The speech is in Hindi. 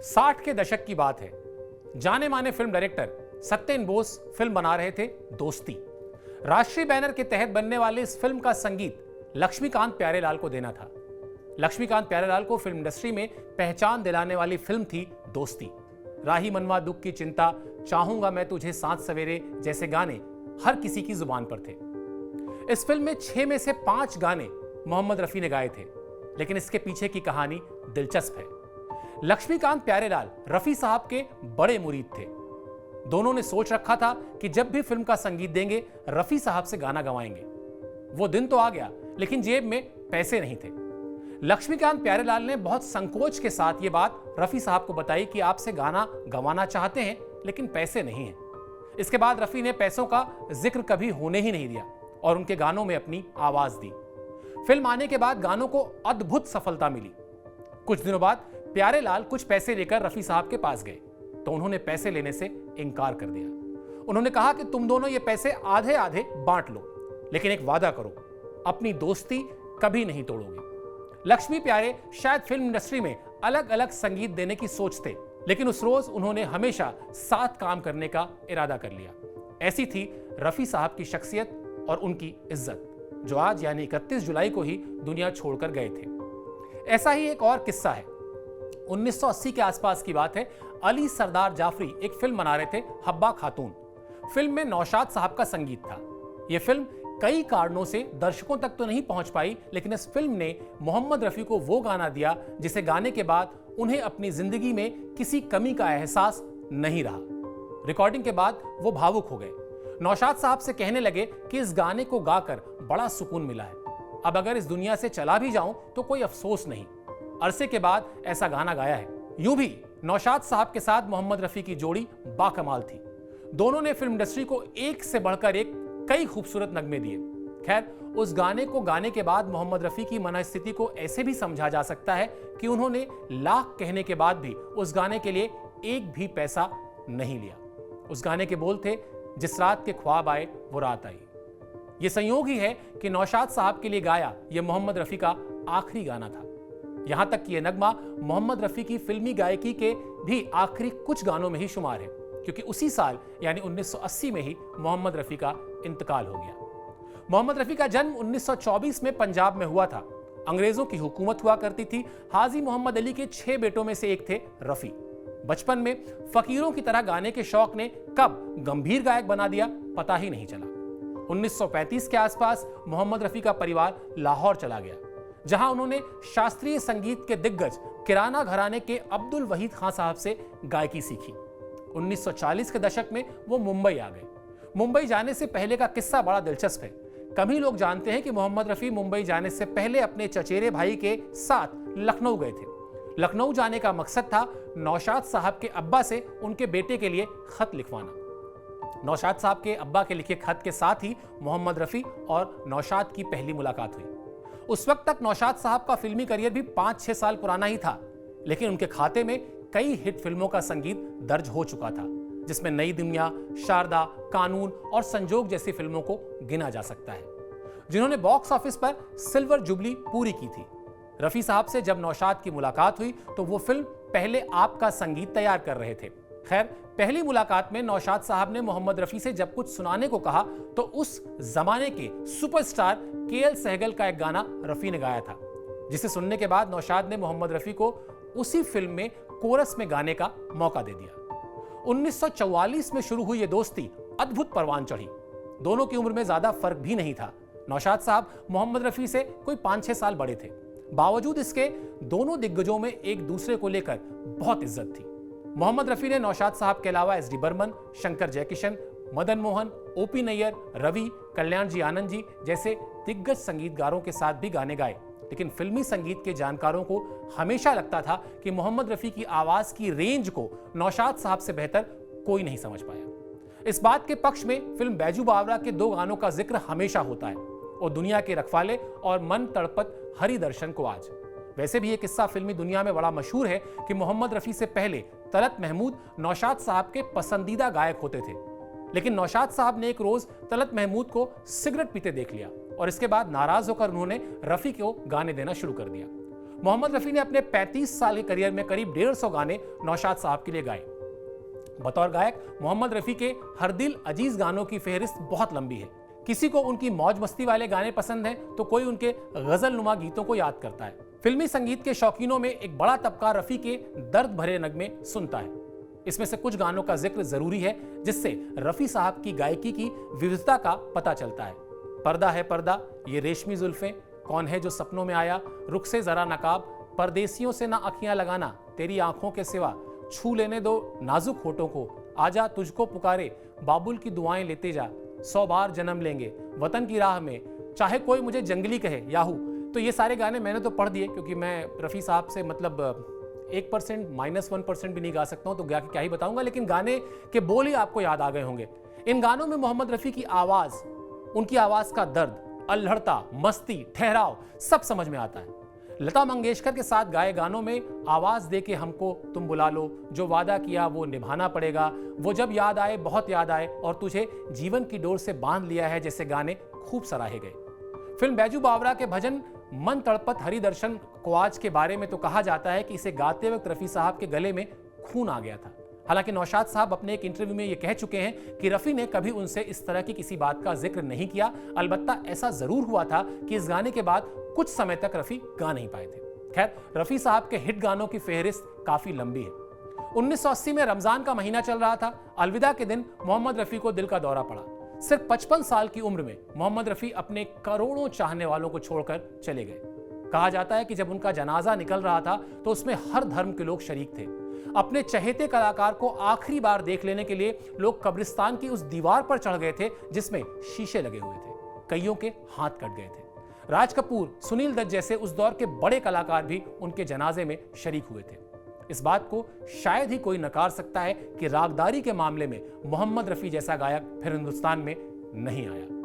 60 के दशक की बात है। जाने माने फिल्म डायरेक्टर सत्येन बोस फिल्म बना रहे थे दोस्ती। राष्ट्रीय बैनर के तहत बनने वाली इस फिल्म का संगीत लक्ष्मीकांत प्यारेलाल को देना था। लक्ष्मीकांत प्यारेलाल को फिल्म इंडस्ट्री में पहचान दिलाने वाली फिल्म थी दोस्ती। राही मनवा दुख की चिंता, चाहूंगा मैं तुझे सात सवेरे जैसे गाने हर किसी की जुबान पर थे। इस फिल्म में 6 में से 5 गाने मोहम्मद रफी ने गाए थे, लेकिन इसके पीछे की कहानी दिलचस्प है। लक्ष्मीकांत प्यारेलाल रफी साहब के बड़े मुरीद थे। दोनों ने सोच रखा था कि जब भी फिल्म का संगीत देंगे रफी साहब से गाना गवाएंगे। वो दिन तो आ गया, लेकिन जेब में पैसे नहीं थे। लक्ष्मीकांत प्यारेलाल ने बहुत संकोच के साथ ये बात रफी साहब को बताई कि आपसे गाना गवाना चाहते हैं, लेकिन पैसे नहीं हैं। इसके बाद रफी ने पैसों का जिक्र कभी होने ही नहीं दिया और उनके गानों में अपनी आवाज दी। फिल्म आने के बाद गानों को अद्भुत सफलता मिली। कुछ दिनों बाद प्यारेलाल कुछ पैसे लेकर रफी साहब के पास गए, तो उन्होंने पैसे लेने से इनकार कर दिया। उन्होंने कहा कि तुम दोनों ये पैसे आधे आधे बांट लो, लेकिन एक वादा करो, अपनी दोस्ती कभी नहीं तोड़ोगे। लक्ष्मी प्यारे शायद फिल्म इंडस्ट्री में अलग अलग संगीत देने की सोचते, लेकिन उस रोज उन्होंने हमेशा साथ काम करने का इरादा कर लिया। ऐसी थी रफी साहब की शख्सियत और उनकी इज्जत, जो आज यानी 31 जुलाई को ही दुनिया छोड़कर गए थे। ऐसा ही एक और किस्सा है। 1980 के आसपास की बात है। अली सरदार जाफरी एक फिल्म बना रहे थे, हब्बा खातून। फिल्म में नौशाद साहब का संगीत था। यह फिल्म कई कारणों से दर्शकों तक तो नहीं पहुंच पाई, लेकिन इस फिल्म ने मोहम्मद रफी को वो गाना दिया जिसे गाने के बाद उन्हें अपनी जिंदगी में किसी कमी का एहसास नहीं रहा। रिकॉर्डिंग के बाद वो भावुक हो गए। नौशाद साहब से कहने लगे कि इस गाने को गाकर बड़ा सुकून मिला है, अब अगर इस दुनिया से चला भी जाऊं तो कोई अफसोस नहीं। अरसे के बाद ऐसा गाना गाया है। यूं भी नौशाद साहब के साथ मोहम्मद रफी की जोड़ी बाकमाल थी। दोनों ने फिल्म इंडस्ट्री को एक से बढ़कर एक कई खूबसूरत नगमे दिए। खैर, उस गाने को गाने के बाद मोहम्मद रफी की मनस्थिति को ऐसे भी समझा जा सकता है कि उन्होंने लाख कहने के बाद भी उस गाने के लिए एक भी पैसा नहीं लिया। उस गाने के बोल थे, जिस रात के ख्वाब आए वो रात आई। ये संयोग ही है कि नौशाद साहब के लिए गाया यह मोहम्मद रफी का आखिरी गाना था। यहां तक कि यह नगमा मोहम्मद रफी की फिल्मी गायकी के भी आखिरी कुछ गानों में ही शुमार है, क्योंकि उसी साल यानी 1980 में ही मोहम्मद रफी का इंतकाल हो गया। मोहम्मद रफी का जन्म 1924 में पंजाब में हुआ था। अंग्रेजों की हुकूमत हुआ करती थी। हाजी मोहम्मद अली के 6 बेटों में से एक थे रफी। बचपन में फकीरों की तरह गाने के शौक ने कब गंभीर गायक बना दिया पता ही नहीं चला। 1935 के आसपास मोहम्मद रफी का परिवार लाहौर चला गया, जहां उन्होंने शास्त्रीय संगीत के दिग्गज किराना घराने के अब्दुल वहीद खान साहब से गायकी सीखी। 1940 के दशक में वो मुंबई आ गए। मुंबई जाने से पहले का किस्सा बड़ा दिलचस्प है। कम ही लोग जानते हैं कि मोहम्मद रफी मुंबई जाने से पहले अपने चचेरे भाई के साथ लखनऊ गए थे। लखनऊ जाने का मकसद था नौशाद साहब के अब्बा से उनके बेटे के लिए खत लिखवाना। नौशाद साहब के अब्बा के लिखे खत के साथ ही मोहम्मद रफी और नौशाद की पहली मुलाकात हुई। उस वक्त तक नौशाद साहब का फिल्मी करियर भी 5-6 साल पुराना ही था, लेकिन उनके खाते में कई हिट फिल्मों का संगीत दर्ज हो चुका था, जिसमें नई दुनिया, शारदा, कानून और संजोग जैसी फिल्मों को गिना जा सकता है, जिन्होंने बॉक्स ऑफिस पर सिल्वर जुबली पूरी की थी। रफी साहब से जब नौशाद की मुलाकात हुई तो वो फिल्म पहले आपका संगीत तैयार कर रहे थे। खैर, पहली मुलाकात में नौशाद साहब ने मोहम्मद रफी से जब कुछ सुनाने को कहा तो उस जमाने के सुपरस्टार केएल सहगल का एक गाना रफी ने गाया था, जिसे सुनने के बाद नौशाद ने मोहम्मद रफी को उसी फिल्म में कोरस में गाने का मौका दे दिया। 1944 में शुरू हुई ये दोस्ती अद्भुत परवान चढ़ी। दोनों की उम्र में ज्यादा फर्क भी नहीं था। नौशाद साहब मोहम्मद रफी से कोई 5-6 साल बड़े थे। बावजूद इसके दोनों दिग्गजों में एक दूसरे को लेकर बहुत इज्जत थी। मोहम्मद रफी ने नौशाद साहब के अलावा S D Burman, Shankar Jaikishan, Madan Mohan, OP Nayyar, Ravi, Kalyan ji Anand ji जैसे दिग्गज संगीतकारों के साथ भी गाने गाए, लेकिन फिल्मी संगीत के जानकारों को हमेशा लगता था कि मोहम्मद रफी की आवाज की रेंज को नौशाद साहब से बेहतर कोई नहीं समझ पाया। इस बात के पक्ष में फिल्म बैजू बावरा के 2 गानों का जिक्र हमेशा होता है, और दुनिया के रखवाले और मन तड़पत हरि दर्शन को आज। वैसे भी ये किस्सा फिल्मी दुनिया में बड़ा मशहूर है कि मोहम्मद रफी से पहले तलत महमूद नौशाद साहब के पसंदीदा गायक होते थे, लेकिन नौशाद साहब ने एक रोज तलत महमूद को सिगरेट पीते देख लिया और इसके बाद नाराज होकर उन्होंने रफी को गाने देना शुरू कर दिया। मोहम्मद रफी ने अपने 35 साल के करियर में करीब 150 गाने नौशाद साहब के लिए गाए। बतौर गायक मोहम्मद रफी के हर दिल अजीज गानों की फेहरिस्त बहुत लंबी है। किसी को उनकी मौज मस्ती वाले गाने पसंद हैं तो कोई उनके गजल नुमा गीतों को याद करता है। फिल्मी संगीत के शौकीनों में एक बड़ा तबका रफी के दर्द भरे नगमे सुनता है। इसमें से कुछ गानों का जिक्र जरूरी है जिससे रफी साहब की गायकी की विविधता का पता चलता है। पर्दा है पर्दा, ये रेशमी जुल्फें, कौन है जो सपनों में आया, रुख से जरा नकाब, परदेसियों से ना अखियां लगाना, तेरी आंखों के सिवा, छू लेने दो नाजुक होठों को, आजा तुझको पुकारे, बाबुल की दुआएं लेते जा, 100 बार जन्म लेंगे, वतन की राह में, चाहे कोई मुझे जंगली कहे, याहू। तो ये सारे गाने मैंने तो पढ़ दिए क्योंकि मैं रफ़ी साहब से मतलब 1% -1% भी नहीं गा सकता हूं, तो क्या ही बताऊंगा, लेकिन गाने के बोल ही आपको याद आ गए होंगे। इन गानों में मोहम्मद रफ़ी की आवाज़, उनकी आवाज़ का दर्द, अल्हड़ता, मस्ती, ठहराव सब समझ में आता है। लता मंगेशकर के साथ गाए गानों में आवाज़ दे के हमको तुम बुला लो, जो वादा किया वो निभाना पड़ेगा, वो जब याद आए बहुत याद आए, और तुझे जीवन की डोर से बांध लिया है जैसे गाने खूब सराहे गए। फिल्म बैजू बावरा के भजन मन तड़पत हरि दर्शन क्वाज के बारे में तो कहा जाता है कि इसे गाते वक्त रफ़ी साहब के गले में खून आ गया था। हालांकि नौशाद साहब अपने एक इंटरव्यू में ये कह चुके हैं कि रफ़ी ने कभी उनसे इस तरह की किसी बात का जिक्र नहीं किया। अलबत्ता ऐसा जरूर हुआ था कि इस गाने के बाद कुछ समय तक रफ़ी गा नहीं पाए थे। खैर, रफ़ी साहब के हिट गानों की फेहरिस्त काफी लंबी है। 1980 में रमजान का महीना चल रहा था। अलविदा के दिन मोहम्मद रफ़ी को दिल का दौरा पड़ा। सिर्फ 55 साल की उम्र में मोहम्मद रफ़ी अपने करोड़ों चाहने वालों को छोड़कर चले गए। कहा जाता है कि जब उनका जनाजा निकल रहा था तो उसमें हर धर्म के लोग शरीक थे। अपने चहेते कलाकार को आखिरी बार देख लेने के लिए लोग कब्रिस्तान की उस दीवार पर चढ़ गए थे जिसमें शीशे लगे हुए थे। कईयों के हाथ कट गए थे। राज कपूर, सुनील दत्त जैसे उस दौर के बड़े कलाकार भी उनके जनाजे में शरीक हुए थे। इस बात को शायद ही कोई नकार सकता है कि रागदारी के मामले में मोहम्मद रफ़ी जैसा गायक फिर हिंदुस्तान में नहीं आया।